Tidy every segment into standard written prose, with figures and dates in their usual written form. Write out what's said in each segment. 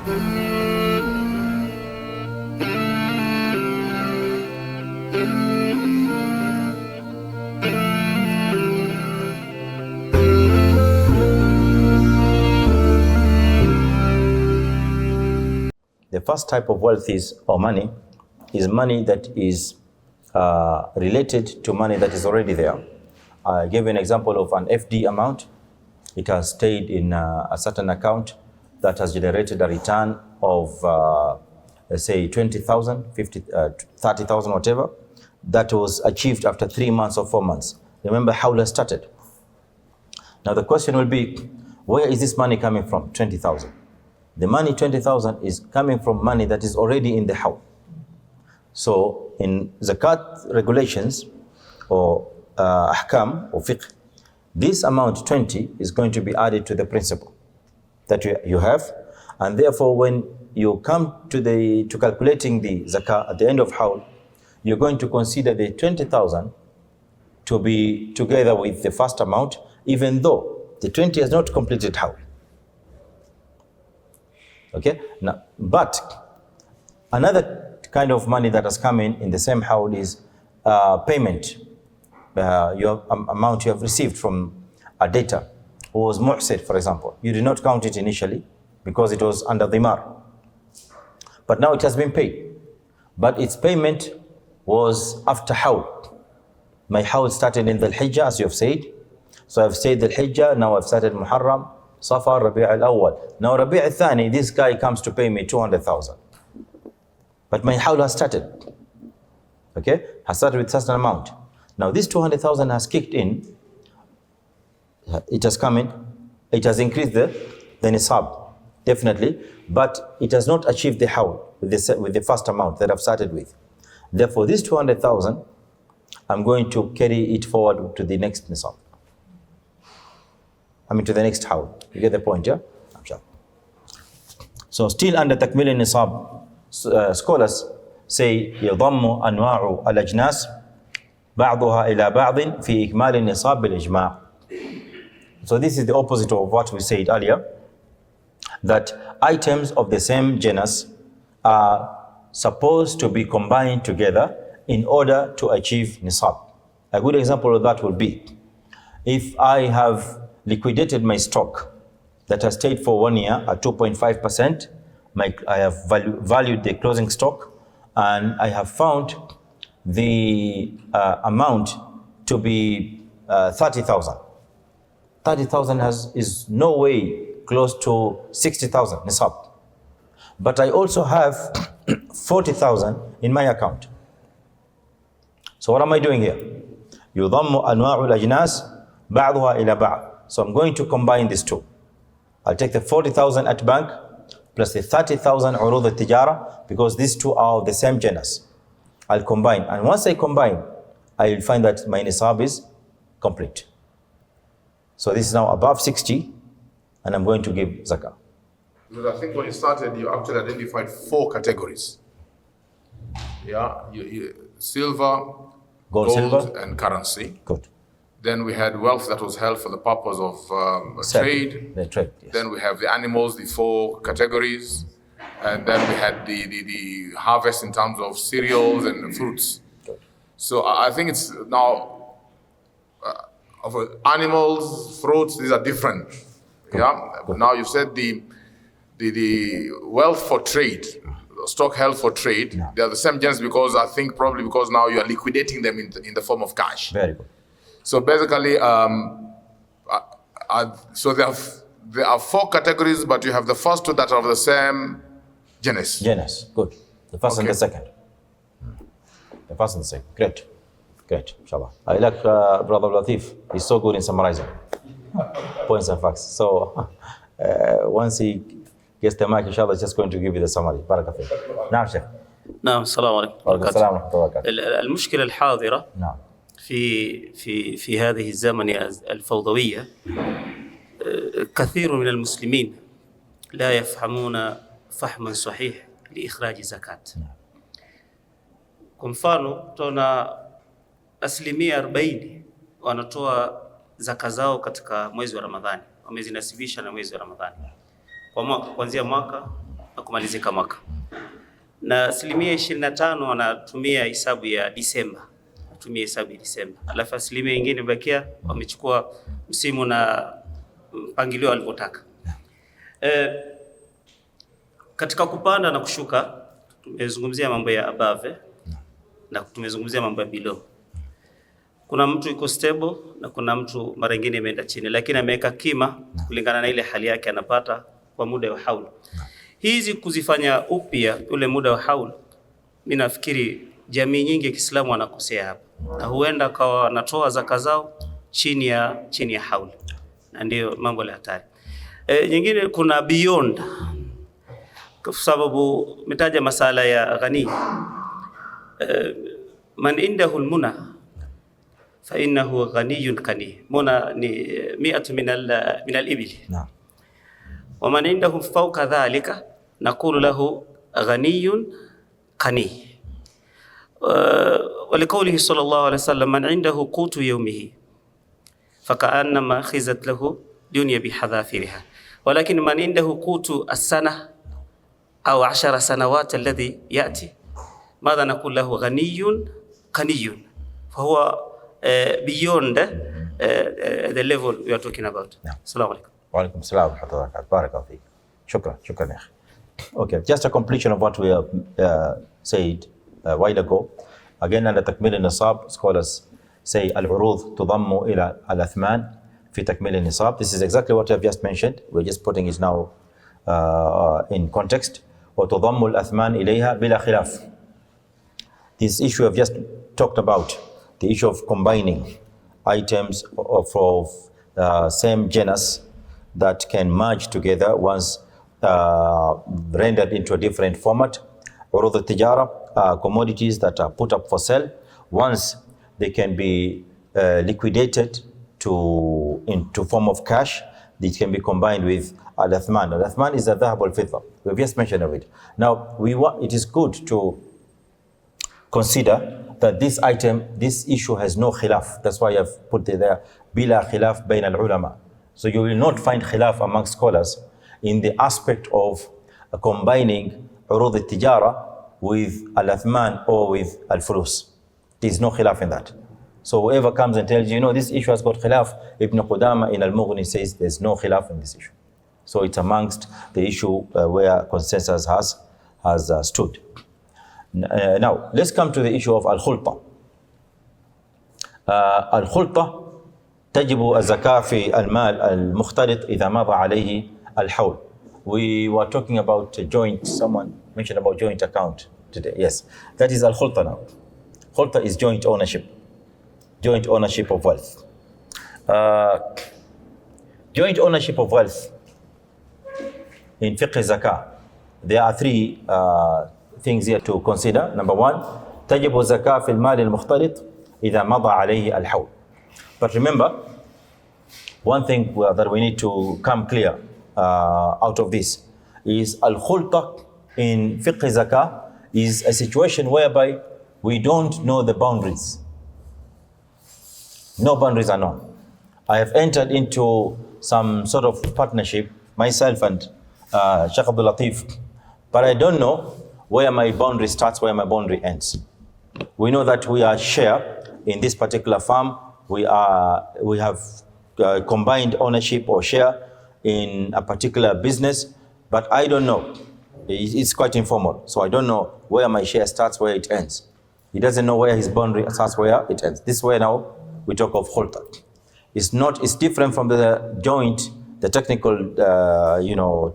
The first type of wealth is, or money, is money that is related to money that is already there. I gave you an example of an FD amount. It has stayed in a certain account that has generated a return of, let's say, 20,000, 50, 30,000, whatever. That was achieved after 3 months or 4 months. Remember how it started. Now the question will be, where is this money coming from, 20,000? The money 20,000 is coming from money that is already in the house. So in Zakat regulations or ahkam or fiqh, this amount 20 is going to be added to the principal that you have, and therefore when you come to calculating the zakat at the end of howl, you're going to consider the 20,000 to be together with the first amount, even though the 20 has not completed howl. Okay, now, but another kind of money that has come in the same howl is payment. Your amount you have received from a debtor who was mu'sir, for example. You did not count it initially because it was under dhimar. But now it has been paid. But its payment was after howl. My howl started in the Hijjah, as you have said. So I've said the Hijjah, now I've started Muharram, Safar, Rabi' al-Awwal. Now Rabi' al-Thani, this guy comes to pay me 200,000. But my howl has started. Okay, has started with such an amount. Now this 200,000 has kicked in. It has come in. It has increased the nisab, definitely. But it has not achieved the howl with the first amount that I've started with. Therefore, this 200,000, I'm going to carry it forward to the next nisab. I mean to the next howl. You get the point, yeah? So still under takmil nisab, scholars say يضم أنواع الأجناس بعضها إلى بعض في إكمال النصاب بالإجماع. So this is the opposite of what we said earlier, that items of the same genus are supposed to be combined together in order to achieve nisab. A good example of that would be, if I have liquidated my stock that has stayed for 1 year at 2.5%, I have valued the closing stock, and I have found the amount to be 30,000. 30,000 is no way close to 60,000 nisab. But I also have 40,000 in my account. So what am I doing here? يضم أنواع الأجناس بعضها إلى بعض. So I'm going to combine these two. I'll take the 40,000 at bank plus the 30,000 urud al-tijara, because these two are of the same genus. I'll combine, and once I combine, I'll find that my nisab is complete. So this is now above 60, and I'm going to give zakah. Because I think when you started, you actually identified 4 categories. Yeah, silver, gold, silver, and currency. Good. Then we had wealth that was held for the purpose of trade. The trade, yes. Then we have the animals, the 4 categories. And then we had the harvest in terms of cereals and fruits. Good. So I think it's now, of animals, fruits, these are different. Good. Yeah. Good. Now you've said the wealth for trade, stock held for trade, no. They are the same genus, because I think probably because now you are liquidating them in the form of cash. Very good. So basically, so there are 4 categories, but you have the first 2 that are of the same genus. Genus, good. The first and the second. The first and the second. Great. Great, inshallah. I like Brother Latif. He's so good in summarizing points and facts. So once he gets the mic, inshallah, he's just going to give you the summary. Barakatuh. نعم شيخ. نعم السلام عليكم. وعليكم السلام ورحمة الله وبركاته. المشكلة الحاضرة نعم. في هذه الزمن الفوضوية، كثير من المسلمين لا يفهمون فهما صحيح لإخراج زكاة. Kwa mfano, tuna asilimia 40 wanatoa zaka zao katika mwezi wa Ramadhani, wamezinasibisha na mwezi wa Ramadhani. Kuanzia mwaka na kumalizika mwaka, na 25% wanatumia hesabu ya Disemba, alafu asilimia nyingine bakia wamechukua msimu na mpangilio walivyotaka. Katika kupanda na kushuka tumezungumzia mambo ya above na tumezungumzia mambo ya below. Kuna mtu yuko stable na kuna mtu mara nyingine imeenda chini, lakini ameweka kima kulingana na ile hali yake anapata kwa muda wa haul. Hizi kuzifanya upya ule muda wa haul, mimi nafikiri jamii nyingi ya Kiislamu wanakosea hapa, na huenda kwa wanatoa zaka zao chini ya haul, na ndio mambo ya hatari. Nyingine kuna beyond, kwa sababu metaja masala ya ghani. Man indahu almuna fa innahu ghaniyun kani. Muna ni 100 min al-ibil. Naam. Wa man indahu fawqa dhalika naqulu lahu ghaniyun kani. Wa liqawlihi sallallahu alayhi wasallam man indahu qutu yawmihi faka'annama khizat lahu dunya bihadhafiriha. Walakin man indahu qutu as-sana aw 10 sanawat alladhi yati madha naqul lahu ghaniyun kaniyun. Fahuwa beyond the level we are talking about. Assalamu alaikum. Wa alaikum assalam wa rahmatullahi wa barakatuh. Barakallahu feek. Shukran ya akhi. Okay, just a completion of what we have said a while ago. Again, under takmil al-nisab, scholars say al-urud tudammu ila al-athman fi takmil al-nisab. This is exactly what I have just mentioned. We're just putting it now in context. Wa tudammu al-athman ilayha bila khilaf. This issue I've just talked about, the issue of combining items of same genus that can merge together once rendered into a different format. Urud al-tijara, commodities that are put up for sale, once they can be liquidated into form of cash, this can be combined with al-athman. Al-athman is a dhahab al-fidda. We've just mentioned of it. Now, it is good to consider that this issue has no khilaf. That's why I've put it there, bila khilaf bain al-ulama. So you will not find khilaf among scholars in the aspect of combining urud al-tijara with al-athman or with al-fulus. There's no khilaf in that. So whoever comes and tells you, this issue has got khilaf, Ibn Qudama in al-Mughni says there's no khilaf in this issue. So it's amongst the issue where consensus has stood. Now, let's come to the issue of al-khulta. Al-khulta تجب الزكاة في المال المختلط إذا مضى عليه الحول. We were talking about joint, someone mentioned about joint account today. Yes, that is al-khulta now. Khulta is joint ownership of wealth. Joint ownership of wealth in fiqh zakah, there are three things here to consider. Number one, تجب الزكاة في المال المختلط إذا مضى عليه الحول. But remember, one thing that we need to come clear out of this is al-khulta in fiqh zakah is a situation whereby we don't know the boundaries. No boundaries are known. I have entered into some sort of partnership, myself and Sheikh Abdul Latif, but I don't know where my boundary starts, where my boundary ends. We know that we are share in this particular farm. We have combined ownership or share in a particular business, but I don't know. It's quite informal, so I don't know where my share starts, where it ends. He doesn't know where his boundary starts, where it ends. This way now we talk of khulta. It's different from the joint, the technical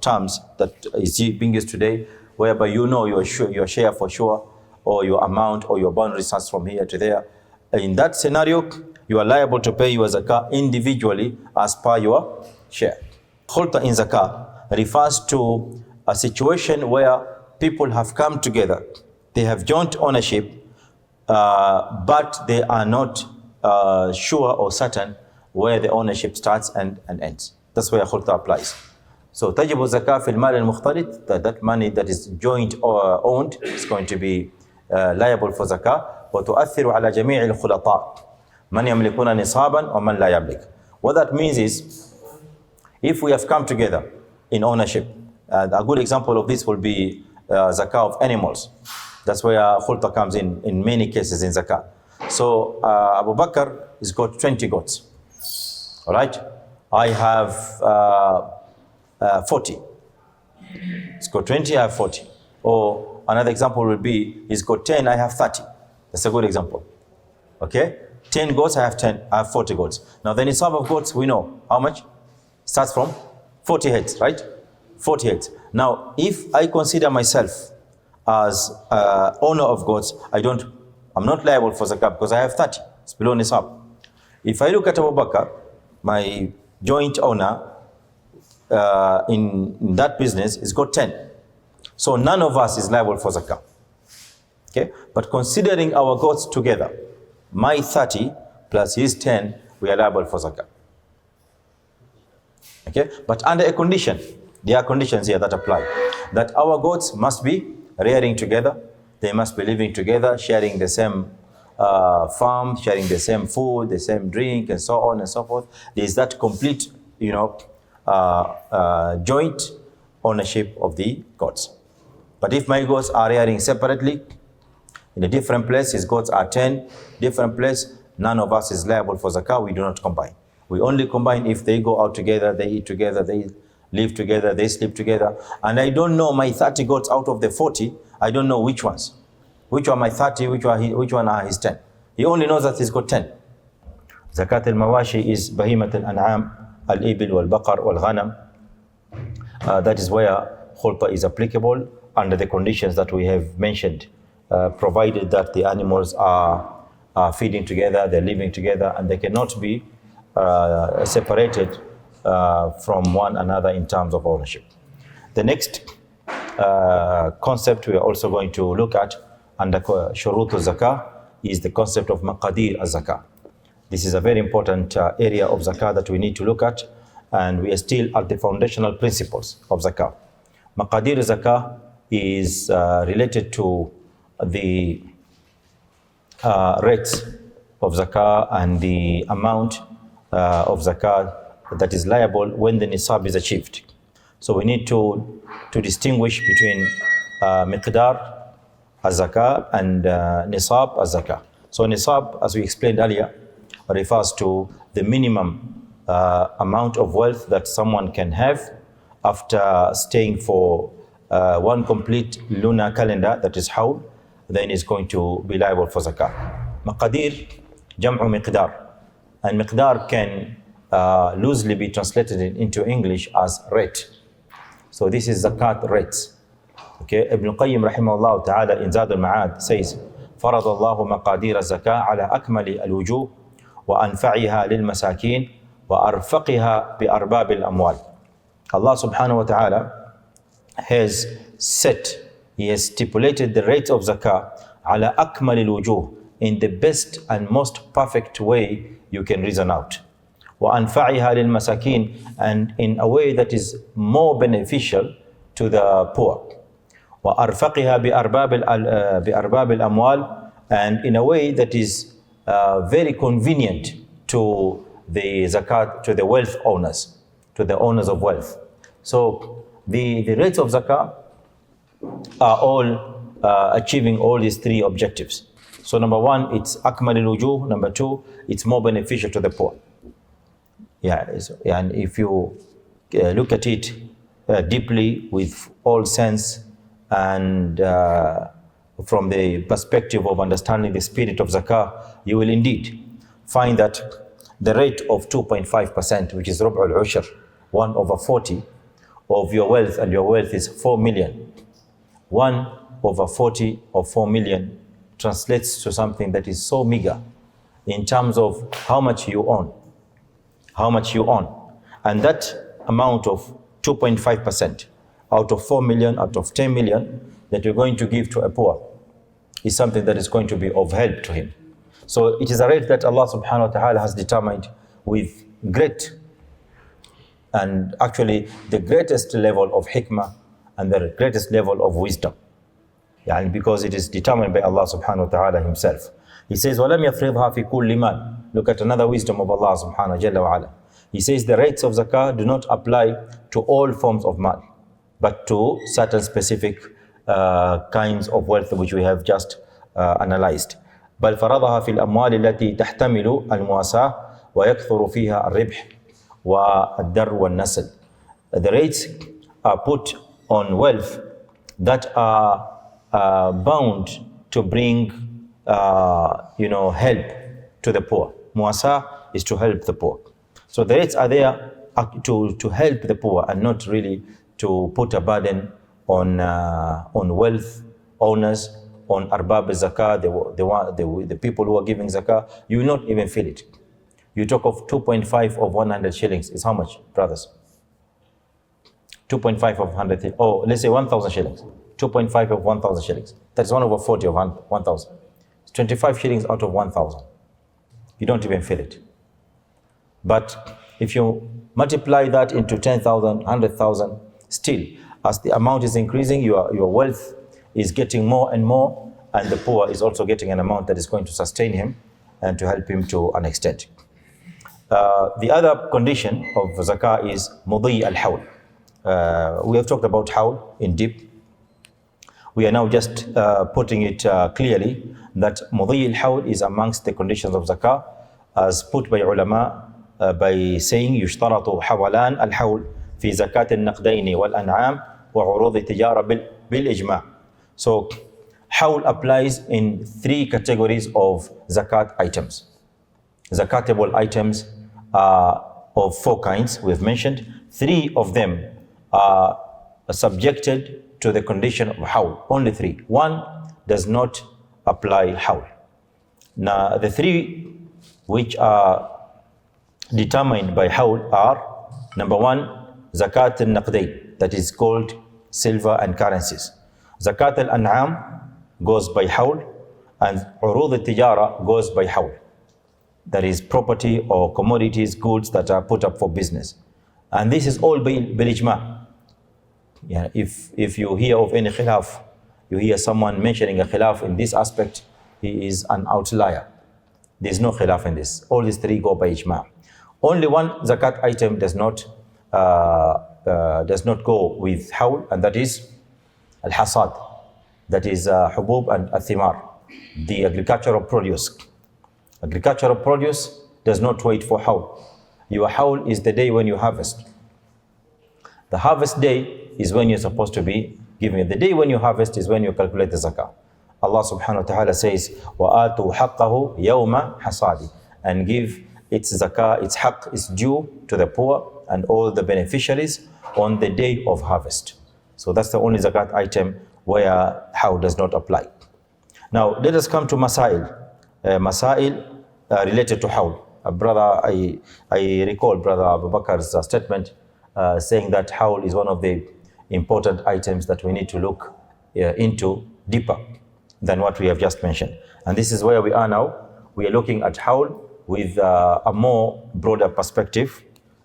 terms that is being used today, whereby your share for sure, or your amount or your boundary starts from here to there. In that scenario, you are liable to pay your zakah individually as per your share. Khulta in zakah refers to a situation where people have come together. They have joint ownership, but they are not sure or certain where the ownership starts and ends. That's where khulta applies. So tajibu zakah fil mal al-mukhtalit, that money that is joint or owned is going to be liable for zakah. وتؤثر على جميع الخلطاء من يملكون نصابا ومن لا يملك. What that means is, if we have come together in ownership, And a good example of this will be zakah of animals. That's where khulta comes in many cases in zakah. So Abu Bakr has got 20 goats. All right? I have 40. He's got 20, I have 40. Or another example would be, he's got 10, I have 30. That's a good example. Okay? 10 goats, I have 40 goats. Now the nisab of goats, we know how much? Starts from 40 heads, right? 40 heads. Now, if I consider myself as owner of goats, I'm not liable for zakat because I have 30. It's below nisab. If I look at Abu Bakr, my joint owner in that business, is got 10. So none of us is liable for zakah. Okay? But considering our goats together, my 30 plus his 10, we are liable for zakah. Okay? But under a condition, there are conditions here that apply. That our goats must be rearing together, they must be living together, sharing the same farm, sharing the same food, the same drink, and so on and so forth. There is that complete, joint ownership of the goats. But if my goats are rearing separately, in a different place, his goats are 10, different place, none of us is liable for zakah, we do not combine. We only combine if they go out together, they eat together, they live together, they sleep together. And I don't know my 30 goats out of the 40, I don't know which ones. Which one my 30, which one are his 10. He only knows that he's got 10. Zakat al-mawashi is bahimat al-an'am, al-ibil wal-baqar wal-ghanam. That is where khulta is applicable under the conditions that we have mentioned, provided that the animals are feeding together, they're living together, and they cannot be separated from one another in terms of ownership. The next concept we are also going to look at under shurut al-zakah is the concept of maqadir al-zakah. This is a very important area of zakah that we need to look at, and we are still at the foundational principles of zakah. Maqadir al-zakah is related to the rates of zakah and the amount of zakah that is liable when the nisab is achieved. So we need to distinguish between miqdar az-zakah and nisab az-zakah. So nisab, as we explained earlier, refers to the minimum amount of wealth that someone can have after staying for one complete lunar calendar, that is hawl, then is going to be liable for zakah. Maqadir, jam'u miqdar. And miqdar can loosely be translated into English as rate. So this is zakat rates. Okay, Ibn Qayyim rahimahullah ta'ala in Zad al-Ma'ad says, فرض الله مقادير الزكاة على أكمل الوجوه وأنفعها للمساكين وأرفقها بأرباب الأموال. Allah subhanahu wa ta'ala has he has stipulated the rate of zakah على أكمل الوجوه, in the best and most perfect way you can reason out. وأنفعها للمساكين, and in a way that is more beneficial to the poor. وأرفقها بأرباب الأموال, and in a way that is very convenient to the zakat, to the wealth owners, to the owners of wealth. So the rates of zakah are all achieving all these three objectives. So number one, it's akmal al-wujuh. Number two, it's more beneficial to the poor. And if you look at it deeply with all sense and from the perspective of understanding the spirit of zakah, you will indeed find that the rate of 2.5%, which is rub' al-ushr, 1/40 of your wealth, and your wealth is 4 million. 1/40 of 4 million translates to something that is so meager in terms of how much you own. And that amount of 2.5% out of 4 million, out of 10 million that you're going to give to a poor is something that is going to be of help to him. So it is a rate that Allah subhanahu wa ta'ala has determined with great, and actually the greatest level of hikmah and the greatest level of wisdom. Because it is determined by Allah subhanahu wa ta'ala himself. He says, وَلَمْ يَفْرِضْهَا فِي كُلِّ مَالٍ. Look at another wisdom of Allah subhanahu wa ta'ala. He says the rates of zakah do not apply to all forms of mal. but to certain specific kinds of wealth which we have just analyzed. بل فرضها في الأموال التي تحتمل المواساة ويكثر فيها الربح والدر والنسل. The rates are put on wealth that are bound to bring help to the poor. Muasa is to help the poor. So the rates are there to help the poor and not really to put a burden on wealth owners, on arbab zakah, the people who are giving zakah. You will not even feel it. You talk of 2.5 of 100 shillings. Is how much, brothers? 2.5 of 100, let's say 1,000 shillings. 2.5 of 1,000 shillings. That's 1 over 40 of 1,000. It's 25 shillings out of 1,000. You don't even feel it. But if you multiply that into 10,000, 100,000, still, as the amount is increasing, your wealth is getting more and more, and the poor is also getting an amount that is going to sustain him and to help him to an extent. The other condition of zakah is mudi al-hawl. We have talked about hawl in deep. We are now just putting it clearly that mudi al-hawl is amongst the conditions of zakah, as put by ulama by saying يشترط حولان الحول في زكاة النقدين والأنعام وعروض التجارة بالإجماع. So hawl applies in 3 categories of zakat items. Zakatable items are of 4 kinds we've mentioned. 3 of them are subjected to the condition of hawl. Only 3. 1 does not apply hawl. Now the 3 which are determined by hawl are: number 1, zakat al-naqdayn, that is gold, silver and currencies. Zakat al-an'am goes by hawl, and urud al-tijara goes by hawl. That is property or commodities, goods that are put up for business. And this is all bil-ijma. Yeah, if you hear of any khilaf, you hear someone mentioning a khilaf in this aspect, he is an outlier. There is no khilaf in this. All these 3 go by ijma. Only 1 zakat item does not go with hawl, and that is al-hasad. That is hubub and athimar, the agricultural produce. Agricultural produce does not wait for hawl. Your hawl is the day when you harvest. The harvest day is when you're supposed to be giving it. The day when you harvest is when you calculate the zakah. Allah subhanahu wa ta'ala says, وَآتُوا حَقَّهُ يَوْمَ حَصَادِ, and give its zakah, its haqq, its due to the poor and all the beneficiaries on the day of harvest. So that's the only zakat item where hawl does not apply. Now let us come to masail. Masail related to hawl. Brother, I recall Brother Abu Bakr's statement saying that hawl is one of the important items that we need to look into deeper than what we have just mentioned. And this is where we are now. We are looking at hawl with a more broader perspective.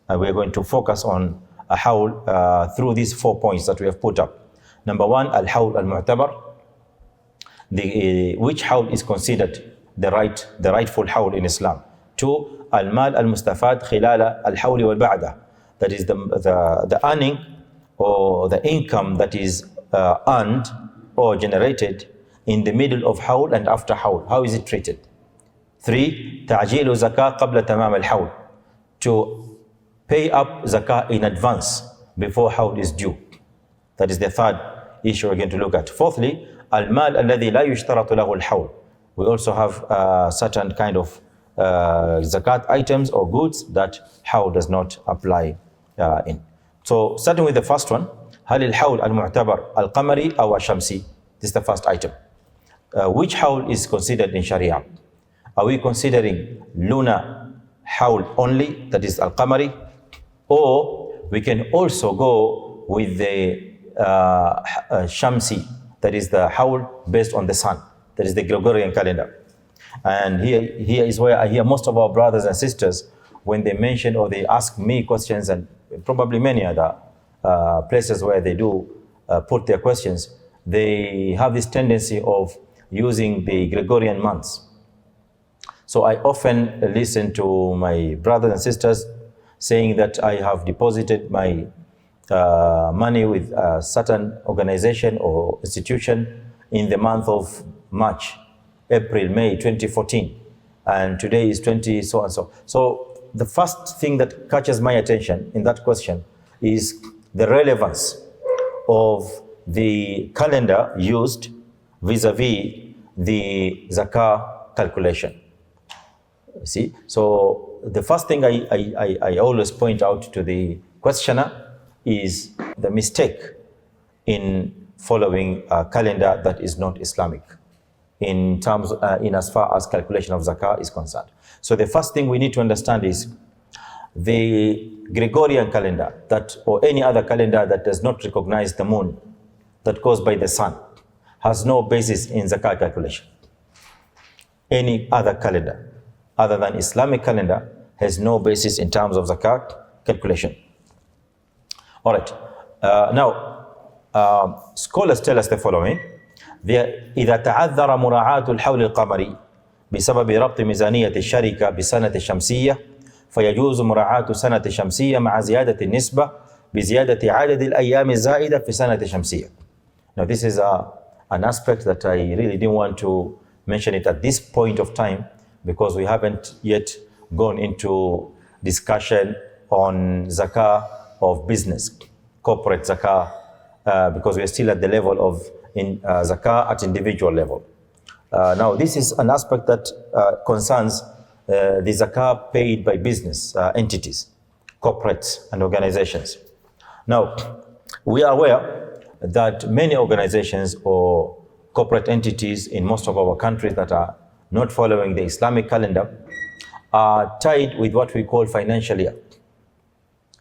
We are going to focus on a hawl through these 4 points that we have put up. Number 1, al-hawl al-mu'tabar, which hawl is considered the rightful hawl in Islam. 2, al-mal al-mustafad khilal al-hawl wal-ba'da, that is the earning or the income that is earned or generated in the middle of hawl and after hawl. How is it treated? 3, ta'jilu zakah qabla tamam al-hawl, to pay up zakah in advance before hawl is due. That is the 3rd issue we're going to look at. 4thly, al-mal alladhi la yushtaratu lahu al-hawl. We also have certain kind of zakat items or goods that hawl does not apply in. So starting with the first one, هل الحول المعتبر القمري أو الشمسي? This is the first item. Which hawl is considered in Sharia? Are we considering lunar hawl only, that is al-qamari, or we can also go with the shamsi, that is the hawl based on the sun, that is the Gregorian calendar? And here is where I hear most of our brothers and sisters, when they mention or they ask me questions, and probably many other places where they do put their questions, they have this tendency of using the Gregorian months. So I often listen to my brothers and sisters saying that I have deposited my money with a certain organization or institution in the month of March, April, May 2014, and today is 20 so and so. So the first thing that catches my attention in that question is the relevance of the calendar used vis-a-vis the zakah calculation. See, so the first thing I always point out to the questioner is the mistake in following a calendar that is not Islamic in terms, in as far as calculation of zakah is concerned. So the first thing we need to understand is the Gregorian calendar that, or any other calendar that does not recognize the moon, that goes by the sun, has no basis in zakah calculation. Any other calendar other than Islamic calendar has no basis in terms of zakat calculation. All right. Now, scholars tell us the following: إذا تعذر مراعاة الحول القمري بسبب ربط ميزانية الشركة بسنة الشمسية فيجوز مراعاة سنة الشمسية مع زيادة النسبة بزيادة عدد الأيام الزائدة في سنة الشمسية. Now, this is an aspect that I really didn't want to mention it at this point of time because we haven't yet gone into discussion on zakah of business, corporate zakah, because we are still at the level of zakah at individual level. Now, this is an aspect that concerns the zakah paid by business entities, corporates and organizations. Now, we are aware that many organizations or corporate entities in most of our countries that are not following the Islamic calendar are tied with what we call financial year,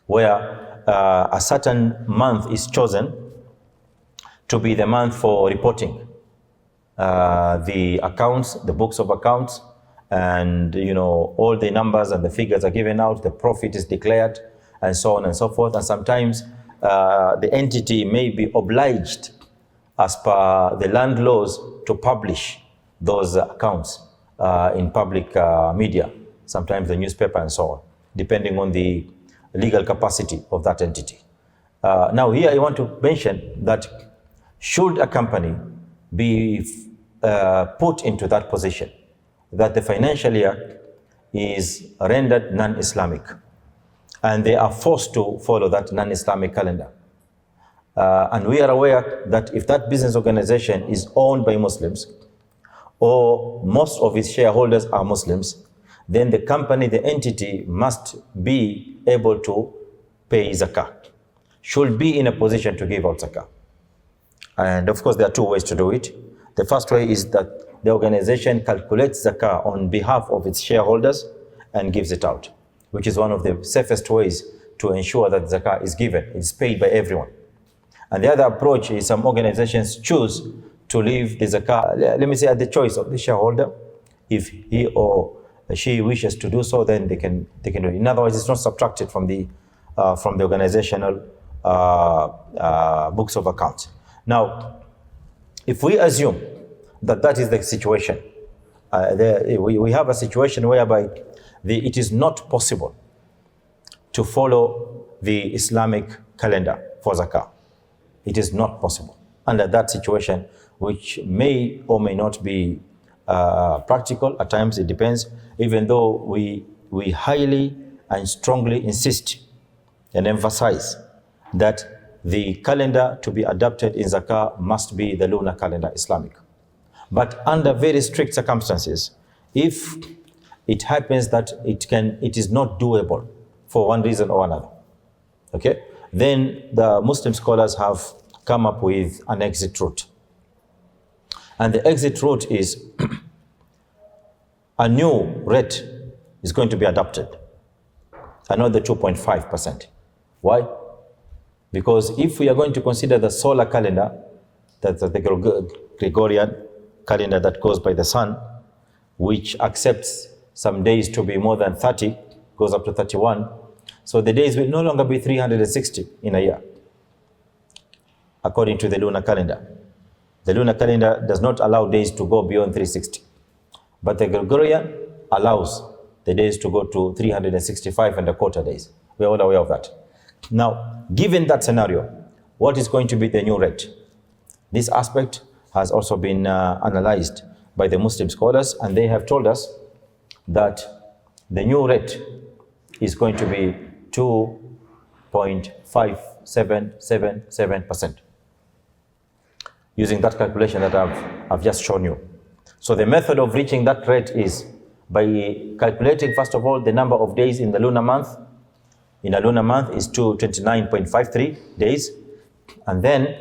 where a certain month is chosen to be the month for reporting the accounts, the books of accounts, and all the numbers and the figures are given out, the profit is declared, and so on and so forth. And sometimes the entity may be obliged, as per the land laws, to publish those accounts in public media, sometimes the newspaper and so on, depending on the legal capacity of that entity. Now here I want to mention that should a company be put into that position, that the financial year is rendered non-Islamic, and they are forced to follow that non-Islamic calendar. And we are aware that if that business organization is owned by Muslims, or most of its shareholders are Muslims, then the company, the entity, must be able to pay zakah, should be in a position to give out zakah. And of course, there are two ways to do it. The first way is that the organization calculates zakah on behalf of its shareholders and gives it out, which is one of the safest ways to ensure that zakah is given, it's paid by everyone. And the other approach is some organizations choose to leave the zakah, let me say, at the choice of the shareholder. If he or she wishes to do so, then they can do it. In other words, it's not subtracted from the organizational books of accounts. Now, if we assume that that is the situation, we have a situation whereby it is not possible to follow the Islamic calendar for zakah. It is not possible. Under that situation, which may or may not be practical, at times it depends, even though we highly and strongly insist and emphasize that the calendar to be adopted in zakah must be the lunar calendar, Islamic. But under very strict circumstances, if it happens that it is not doable for one reason or another, okay, then the Muslim scholars have come up with an exit route. And the exit route is a new rate is going to be adopted, another 2.5%. Why? Because if we are going to consider the solar calendar, that's the Gregorian calendar that goes by the sun, which accepts some days to be more than 30, goes up to 31, so the days will no longer be 360 in a year, according to the lunar calendar. The lunar calendar does not allow days to go beyond 360, but the Gregorian allows the days to go to 365 and a quarter days. We're all aware of that. Now, given that scenario, what is going to be the new rate? This aspect has also been analyzed by the Muslim scholars, and they have told us that the new rate is going to be 2.5777%, using that calculation that I've just shown you. So the method of reaching that rate is by calculating, first of all, the number of days in the lunar month. In a lunar month is 229.53 days, and then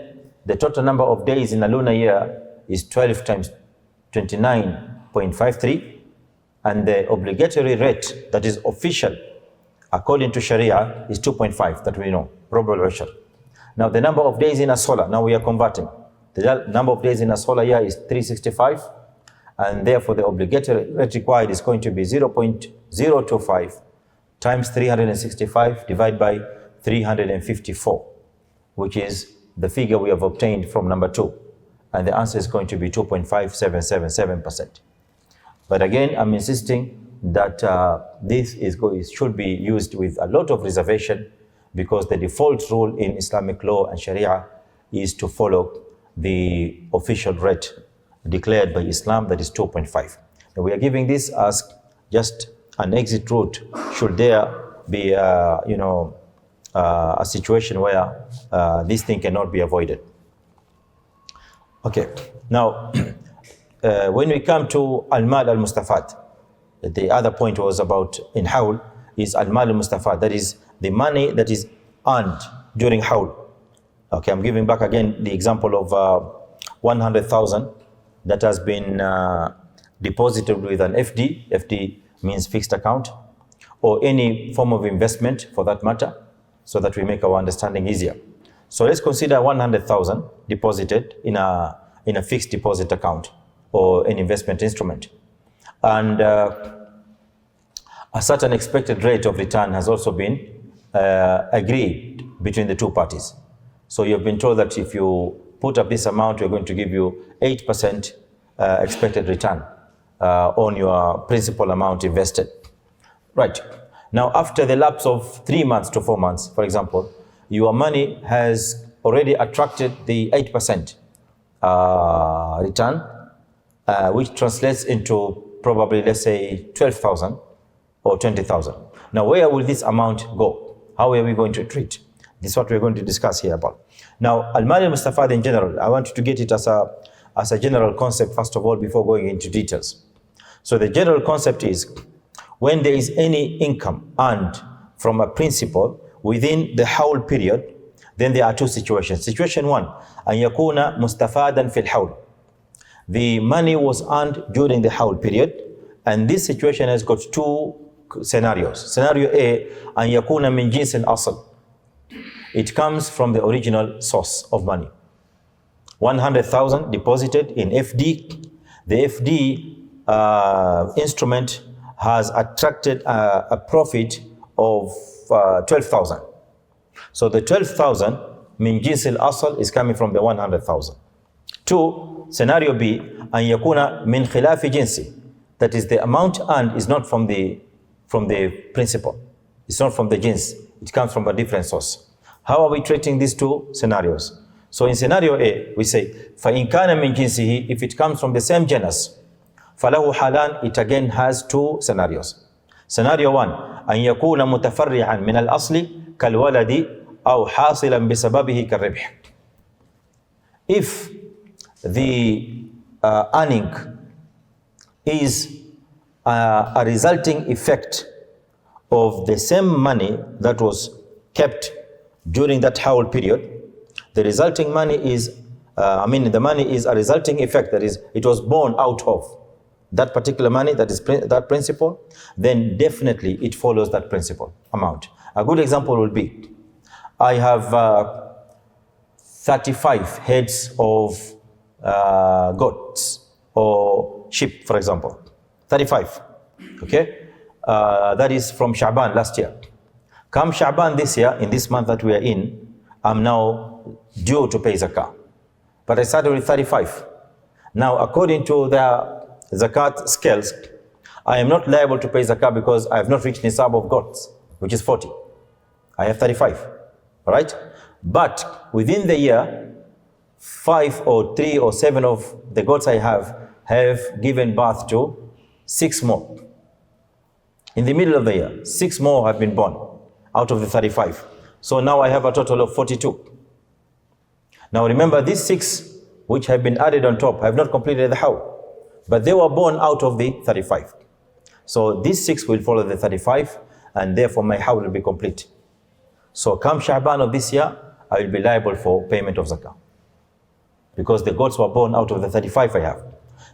the total number of days in a lunar year is 12 times 29.53, and the obligatory rate that is official according to Sharia is 2.5, that we know, Rub'ul Ushr. Now the number of days in a solar, now we are converting. The number of days in a solar year is 365, and therefore the obligatory rate required is going to be 0.025 times 365 divided by 354, which is the figure we have obtained from number 2. And the answer is going to be 2.5777%. But again, I'm insisting that this should be used with a lot of reservation, because the default rule in Islamic law and Sharia is to follow the official rate declared by Islam, that is 2.5. And we are giving this as just an exit route should there be a situation where this thing cannot be avoided. Okay, now when we come to al-mal al-mustafad, the other point was about in hawl is al-mal al-mustafad, that is the money that is earned during hawl. Okay, I'm giving back again the example of 100,000 that has been deposited with an FD. FD means fixed account, or any form of investment for that matter, so that we make our understanding easier. So let's consider 100,000 deposited in a fixed deposit account or an investment instrument. And a certain expected rate of return has also been agreed between the two parties. So you've been told that if you put up this amount, we're going to give you 8% expected return on your principal amount invested. Right. Now, after the lapse of 3 months to 4 months, for example, your money has already attracted the 8% return, which translates into probably, let's say, 12,000 or 20,000. Now, where will this amount go? How are we going to treat? This is what we're going to discuss here about. Now, al-mal al-mustafad in general, I want you to get it as a general concept, first of all, before going into details. So the general concept is, when there is any income earned from a principal within the hawl period, then there are two situations. Situation one, an yakuna mustafadan fil hawl. The money was earned during the hawl period, and this situation has got two scenarios. Scenario A, an yakuna min jins al-asl. It comes from the original source of money. 100,000 deposited in FD. The FD instrument has attracted a profit of 12,000. So the 12,000 min jins al-asl is coming from the 100,000. Two, scenario B, an yakuna min khilafi jinsi. That is, the amount earned is not from the principal. It's not from the jins. It comes from a different source. How are we treating these two scenarios? So in scenario A, we say, فَإِنْ كَانَ مِنْ جِنْسِهِ, if it comes from the same genus, فَلَهُ حَالًا, it again has two scenarios. Scenario one, أَنْ يَكُونَ مُتَفَرِّعًا مِنَ الْأَصْلِ كَالْوَلَدِ أَوْ حَاصِلًا بِسَبَبِهِ كَالرِّبْحِ. If the earning is a resulting effect of the same money that was kept during that hawl period, the resulting money is, the money is a resulting effect, that is, it was born out of that particular money, that is that principle, then definitely it follows that principle amount. A good example will be, I have 35 heads of goats or sheep, for example, 35, okay? That is from Sha'ban last year. Come Sha'ban this year, in this month that we are in, I'm now due to pay Zakat. But I started with 35. Now, according to the Zakat scales, I am not liable to pay Zakat because I have not reached Nisab of goats, which is 40. I have 35. right? But within the year, 5 or 3 or 7 of the goats I have given birth to 6 more. In the middle of the year, 6 more have been born out of the 35. So now I have a total of 42. Now remember, these 6 which have been added on top have not completed the hawl, but they were born out of the 35. So these 6 will follow the 35, and therefore my hawl will be complete. So come Sha'ban of this year, I will be liable for payment of zakah, because the goats were born out of the 35 I have.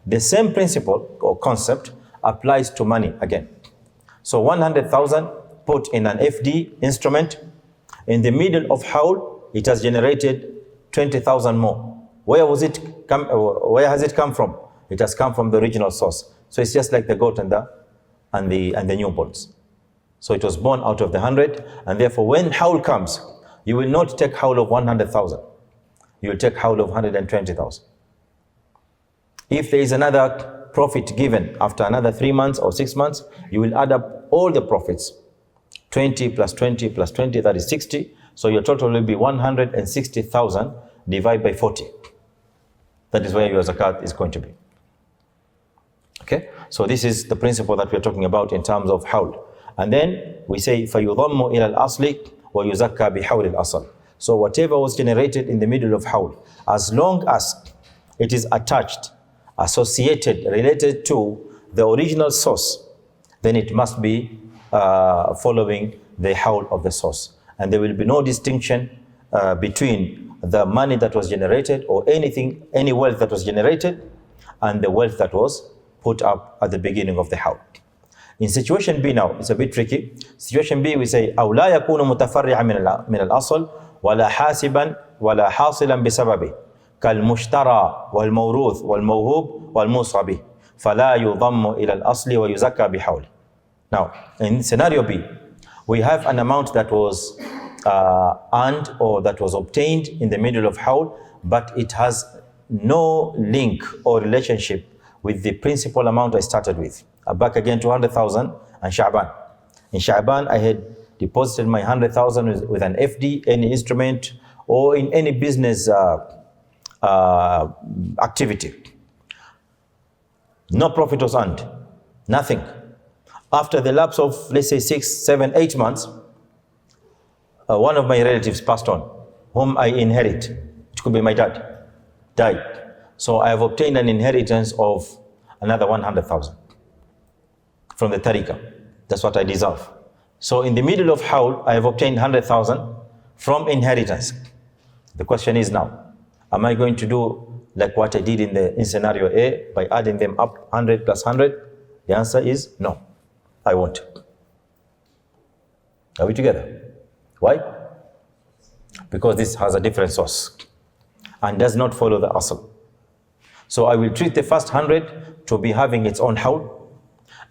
The same principle or concept applies to money again. So 100,000 put in an FD instrument. In the middle of hawl, it has generated 20,000 more. Where has it come from? It has come from the original source. So it's just like the goat and the newborns. So it was born out of the 100, and therefore when hawl comes, you will not take hawl of 100,000. You will take hawl of 120,000. If there is another profit given after another 3 months or 6 months, you will add up all the profits. 20 plus 20 plus 20, that is 60. So your total will be 160,000 divided by 40. That is where your zakat is going to be. Okay, so this is the principle that we're talking about in terms of hawl. And then we say فَيُضَمُّ إِلَى الْأَصْلِ وَيُزَكَّى بِحَوْلِ الْأَصْلِ. So whatever was generated in the middle of hawl, as long as it is attached, associated, related to the original source, then it must be following the hawl of the source. And there will be no distinction between the money that was generated or anything, any wealth that was generated, and the wealth that was put up at the beginning of the hawl. In situation B now, it's a bit tricky. Situation B, we say أو لا يكون متفرعا من الأصل ولا حاسبا ولا حاصلا بسببه كالمشترى والموروث والموهوب والموصى به فلا يضم إلى الأصل ويزكى بحوله. Now, in scenario B, we have an amount that was earned or that was obtained in the middle of hawl, but it has no link or relationship with the principal amount I started with. Back again to 100,000 and Sha'ban. In Sha'ban, I had deposited my 100,000 with an FD, any instrument, or in any business activity. No profit was earned, nothing. After the lapse of, let's say, 6, 7, 8 months, one of my relatives passed on, whom I inherit. It could be my dad, died. So I have obtained an inheritance of another 100,000 from the tariqah. That's what I deserve. So in the middle of hawl, I have obtained 100,000 from inheritance. The question is now, am I going to do like what I did in scenario A by adding them up 100 plus 100? The answer is no, I won't. Are we together? Why? Because this has a different source and does not follow the asl. So I will treat the first 100 to be having its own hawl,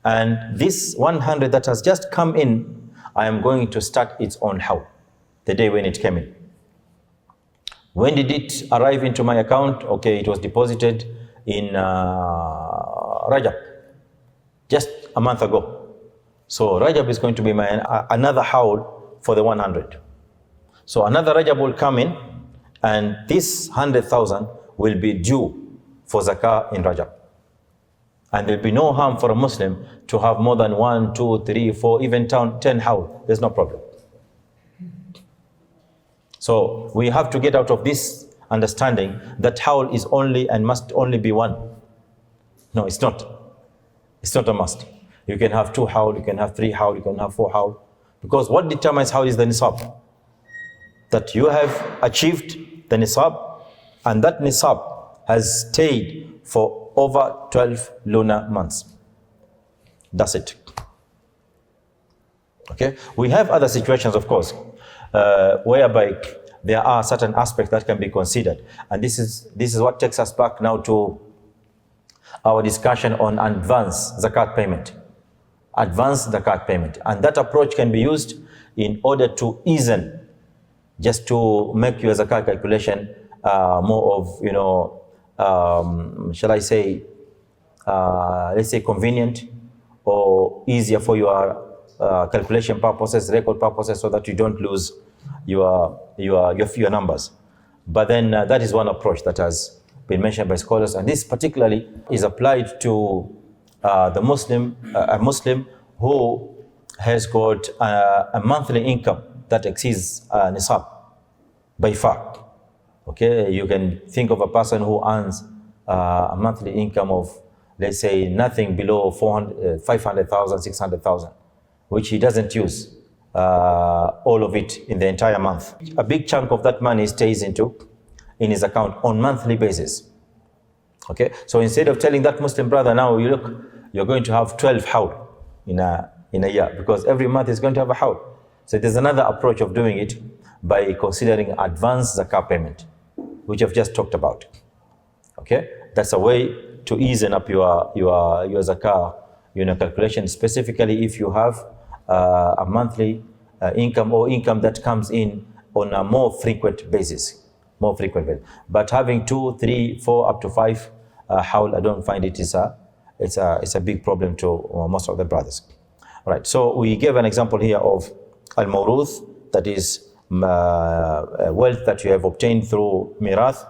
and this 100 that has just come in, I am going to start its own hawl the day when it came in. When did it arrive into my account? Okay, it was deposited in Rajab, just a month ago. So Rajab is going to be my another hawl for the 100. So another Rajab will come in, and this 100,000 will be due for zakah in Rajab. And there'll be no harm for a Muslim to have more than 1, 2, 3, 4, even 10 hawl. There's no problem. So we have to get out of this understanding that hawl is only and must only be one. No, it's not. It's not a must. You can have 2 hawl, you can have 3 hawl, you can have 4 hawl. Because what determines hawl is the nisab. That you have achieved the nisab, and that nisab has stayed for over 12 lunar months. That's it. Okay? We have other situations, of course, whereby there are certain aspects that can be considered. And this is what takes us back now to our discussion on advance zakat payment. Advanced zakat payment. And that approach can be used in order to ease in, just to make your zakat calculation more of, shall I say, let's say convenient or easier for your calculation purposes, record purposes, so that you don't lose your numbers. But then that is one approach that has been mentioned by scholars, and this particularly is applied to a Muslim who has got a monthly income that exceeds nisab by far. Okay, you can think of a person who earns a monthly income of, let's say, nothing below 500,000, 600,000, which he doesn't use all of it in the entire month. A big chunk of that money stays in his account on monthly basis. Okay, so instead of telling that Muslim brother, now you're going to have 12 hawl in a year, because every month is going to have a hawl. So there's another approach of doing it by considering advanced zakat payment, which I've just talked about. Okay, that's a way to easen up your zakah calculation, specifically if you have a monthly income or income that comes in on a more frequent basis. But having 2, 3, 4, up to 5 hawl, I don't find it's a big problem to most of the brothers. All right, so we gave an example here of al-mawruth, that is wealth that you have obtained through mirath.